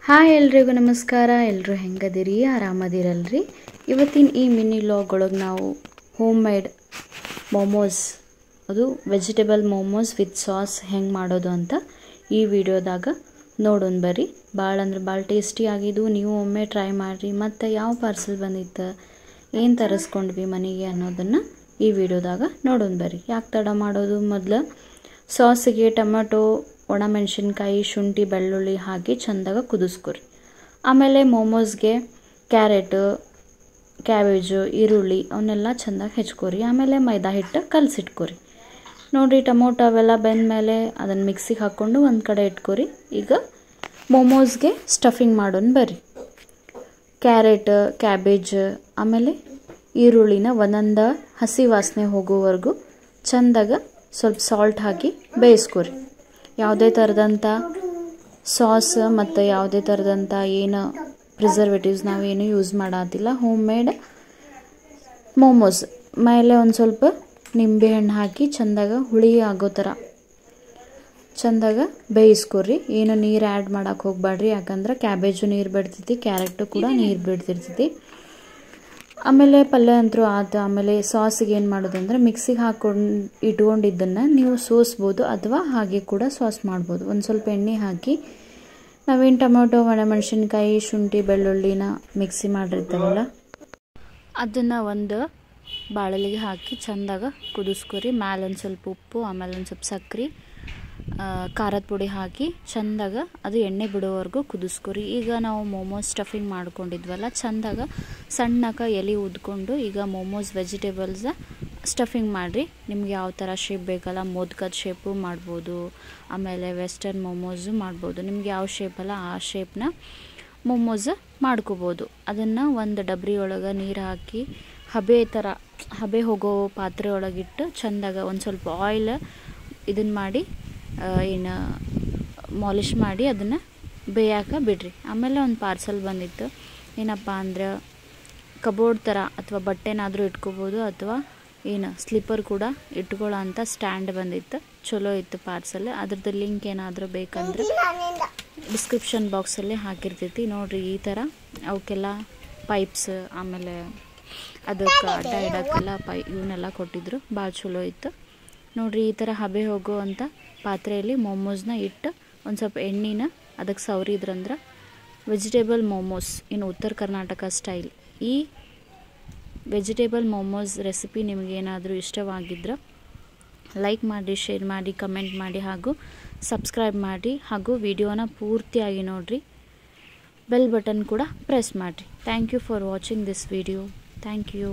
Hi ಎಲ್ರಿಗೂ ನಮಸ್ಕಾರ. ಎಲ್ಲರೂ ಹೆಂಗದಿರಿ? ಆರಾಮದಿರಲ್ರಿ? ಇವತ್ತಿನ ಈ ಮಿನಿ ವ್ಲಾಗ್ ಒಳಗೆ ನಾವು ಹೋಮ್ ಮೇಡ್ ಮೋಮೋಸ್, ಅದು ವೆಜಿಟೇಬಲ್ ಮೋಮೋಸ್ ವಿತ್ ಸಾಸ್ ಹೆಂಗೆ ಮಾಡೋದು ಅಂತ ಈ ವಿಡಿಯೋದಾಗ ನೋಡೋಣ ಬರ್ರಿ. ಭಾಳ ಅಂದ್ರೆ ಭಾಳ ಟೇಸ್ಟಿ ಆಗಿದ್ದು. ನೀವು ಒಮ್ಮೆ ಟ್ರೈ ಮಾಡಿರಿ. ಮತ್ತು ಯಾವ ಪಾರ್ಸಲ್ ಬಂದಿತ್ತು, ಏನು ತರಿಸ್ಕೊಂಡ್ವಿ ಮನೆಗೆ ಅನ್ನೋದನ್ನು ಈ ವಿಡಿಯೋದಾಗ ನೋಡೋಣ ಬರ್ರಿ. ಯಾಕೆ ತಡ ಮಾಡೋದು, ಮೊದಲು ಸಾಸಿಗೆ ಟೊಮೆಟೊ, ಒಣಮೆಣಸಿನ್ಕಾಯಿ, ಶುಂಠಿ, ಬೆಳ್ಳುಳ್ಳಿ ಹಾಕಿ ಚೆಂದಾಗ ಕುದಿಸ್ಕೊರಿ. ಆಮೇಲೆ ಮೋಮೋಸ್ಗೆ ಕ್ಯಾರೆಟ್, ಕ್ಯಾಬೇಜು, ಈರುಳ್ಳಿ ಅವನ್ನೆಲ್ಲ ಚೆಂದಾಗಿ ಹೆಚ್ಕೊರಿ. ಆಮೇಲೆ ಮೈದಾ ಹಿಟ್ಟು ಕಲಸಿಟ್ಕೊರಿ. ನೋಡಿರಿ, ಟೊಮೊಟೊ ಅವೆಲ್ಲ ಬೆಂದಮೇಲೆ ಅದನ್ನು ಮಿಕ್ಸಿಗೆ ಹಾಕ್ಕೊಂಡು ಒಂದು ಕಡೆ ಇಟ್ಕೊರಿ. ಈಗ ಮೋಮೋಸ್ಗೆ ಸ್ಟಫಿಂಗ್ ಮಾಡೋಣ ಬರ್ರಿ. ಕ್ಯಾರೆಟ್, ಕ್ಯಾಬೇಜ್ ಆಮೇಲೆ ಈರುಳ್ಳಿನ ಒಂದೊಂದು ಹಸಿ ವಾಸನೆ ಹೋಗೋವರೆಗೂ ಚೆಂದಾಗ ಸ್ವಲ್ಪ ಸಾಲ್ಟ್ ಹಾಕಿ ಬೇಯಿಸ್ಕೊರಿ. ಯಾವುದೇ ಥರದಂಥ ಸಾಸ್ ಮತ್ತು ಯಾವುದೇ ಥರದಂಥ ಏನು ಪ್ರಿಸರ್ವೇಟಿವ್ಸ್ ನಾವೇನು ಯೂಸ್ ಮಾಡೋದಿಲ್ಲ. ಹೋಮ್ ಮೇಡ್ ಮೋಮೋಸ್ ಮೇಲೆ ಒಂದು ಸ್ವಲ್ಪ ನಿಂಬೆಹಣ್ಣು ಹಾಕಿ ಚೆಂದಾಗ ಹುಳಿ ಆಗೋ ಥರ ಚೆಂದಾಗ ಬೇಯಿಸ್ಕೊರಿ. ಏನು ನೀರು ಆ್ಯಡ್ ಮಾಡೋಕೆ ಹೋಗ್ಬೇಡ್ರಿ, ಯಾಕಂದ್ರೆ ಕ್ಯಾಬೇಜು ನೀರು ಬಿಡ್ತೈತಿ, ಕ್ಯಾರೆಟು ಕೂಡ ನೀರು ಬಿಡ್ತಿರ್ತೈತಿ. ಆಮೇಲೆ ಪಲ್ಯ ಅಂತೂ ಆಯ್ತು. ಆಮೇಲೆ ಸಾಸಿಗೆ ಏನು ಮಾಡೋದಂದ್ರೆ ಮಿಕ್ಸಿಗೆ ಹಾಕ್ಕೊಂಡು ಇಟ್ಕೊಂಡಿದ್ದನ್ನು ನೀವು ಸೋಸ್ಬೋದು ಅಥವಾ ಹಾಗೆ ಕೂಡ ಸಾಸ್ ಮಾಡ್ಬೋದು. ಒಂದು ಸ್ವಲ್ಪ ಎಣ್ಣೆ ಹಾಕಿ ನಾವೇನು ಟೊಮೊಟೊ, ಒಣಮೆಣಸಿನ್ಕಾಯಿ, ಶುಂಠಿ, ಬೆಳ್ಳುಳ್ಳಿನ ಮಿಕ್ಸಿ ಮಾಡಿರ್ತಾವಲ್ಲ ಅದನ್ನು ಒಂದು ಬಾಣಲಿಗೆ ಹಾಕಿ ಚೆಂದಾಗ ಕುದಿಸ್ಕೊರಿ. ಮೇಲೆ ಒಂದು ಸ್ವಲ್ಪ ಉಪ್ಪು, ಆಮೇಲೆ ಒಂದು ಸ್ವಲ್ಪ ಸಕ್ಕರೆ, ಖಾರದ ಪುಡಿ ಹಾಕಿ ಚೆಂದಾಗ ಅದು ಎಣ್ಣೆ ಬಿಡೋವರೆಗೂ ಕುದಿಸ್ಕೊರಿ. ಈಗ ನಾವು ಮೋಮೋಸ್ ಸ್ಟಫಿಂಗ್ ಮಾಡ್ಕೊಂಡಿದ್ವಲ್ಲ, ಚೆಂದಾಗ ಸಣ್ಣಕ ಎಲೆ ಉದ್ಕೊಂಡು ಈಗ ಮೋಮೋಸ್ ವೆಜಿಟೇಬಲ್ಸ್ ಸ್ಟಫಿಂಗ್ ಮಾಡಿರಿ. ನಿಮ್ಗೆ ಯಾವ ಥರ ಶೇಪ್ ಬೇಕಲ್ಲ, ಮೋದಕದ ಶೇಪು ಮಾಡ್ಬೋದು, ಆಮೇಲೆ ವೆಸ್ಟರ್ನ್ ಮೋಮೋಸು ಮಾಡ್ಬೋದು. ನಿಮ್ಗೆ ಯಾವ ಶೇಪಲ್ಲ ಆ ಶೇಪ್ನ ಮೋಮೋಸ್ ಮಾಡ್ಕೋಬೋದು. ಅದನ್ನು ಒಂದು ಡಬ್ರಿ ಒಳಗೆ ನೀರು ಹಾಕಿ ಹಬೆ ಹೋಗೋ ಪಾತ್ರೆ ಒಳಗಿಟ್ಟು ಚೆಂದಾಗ ಒಂದು ಸ್ವಲ್ಪ ಆಯಿಲ್ ಇದನ್ನು ಮಾಡಿ ಏನು ಮಾಲಿಶ್ ಮಾಡಿ ಅದನ್ನು ಬೇಯಕ್ಕೆ ಬಿಡ್ರಿ. ಆಮೇಲೆ ಒಂದು ಪಾರ್ಸಲ್ ಬಂದಿತ್ತು. ಏನಪ್ಪ ಅಂದ್ರೆ ಕಬೋರ್ಡ್ ಥರ ಅಥವಾ ಬಟ್ಟೆನಾದರೂ ಇಟ್ಕೋಬೋದು, ಅಥವಾ ಏನು ಸ್ಲಿಪ್ಪರ್ ಕೂಡ ಇಟ್ಕೊಳ್ಳೋ ಅಂಥ ಸ್ಟ್ಯಾಂಡ್ ಬಂದಿತ್ತು. ಚಲೋ ಇತ್ತು ಪಾರ್ಸಲ್. ಅದ್ರದ್ದು ಲಿಂಕ್ ಏನಾದರೂ ಬೇಕಂದ್ರೆ ಡಿಸ್ಕ್ರಿಪ್ಷನ್ ಬಾಕ್ಸಲ್ಲಿ ಹಾಕಿರ್ತೈತಿ ನೋಡಿರಿ. ಈ ಥರ ಅವಕ್ಕೆಲ್ಲ ಪೈಪ್ಸ್, ಆಮೇಲೆ ಅದಕ್ಕೆ ಅಡ್ಡ ಇಡೋಕ್ಕೆಲ್ಲ ಇವನ್ನೆಲ್ಲ ಕೊಟ್ಟಿದ್ರು. ಭಾಳ ಚಲೋ ಇತ್ತು ನೋಡಿರಿ. ಈ ಥರ ಹಬೆ ಹೋಗೋ ಅಂಥ ಪಾತ್ರೆಯಲ್ಲಿ ಮೋಮೋಸ್ನ ಇಟ್ಟು ಒಂದು ಸ್ವಲ್ಪ ಎಣ್ಣೆನ ಅದಕ್ಕೆ ಸವರಿದ್ರಂದ್ರೆ vegetable momos in Uttara Karnataka style. ಈ ವೆಜಿಟೇಬಲ್ ಮೋಮೋಸ್ ರೆಸಿಪಿ ನಿಮಗೇನಾದರೂ ಇಷ್ಟವಾಗಿದ್ರೆ ಲೈಕ್ ಮಾಡಿ, ಶೇರ್ ಮಾಡಿ, ಕಮೆಂಟ್ ಮಾಡಿ, ಹಾಗೂ ಸಬ್ಸ್ಕ್ರೈಬ್ ಮಾಡಿ, ಹಾಗೂ ವಿಡಿಯೋನ ಪೂರ್ತಿಯಾಗಿ ನೋಡಿರಿ. ಬೆಲ್ ಬಟನ್ ಕೂಡ ಪ್ರೆಸ್ ಮಾಡಿರಿ. Thank you for watching this video. Thank you.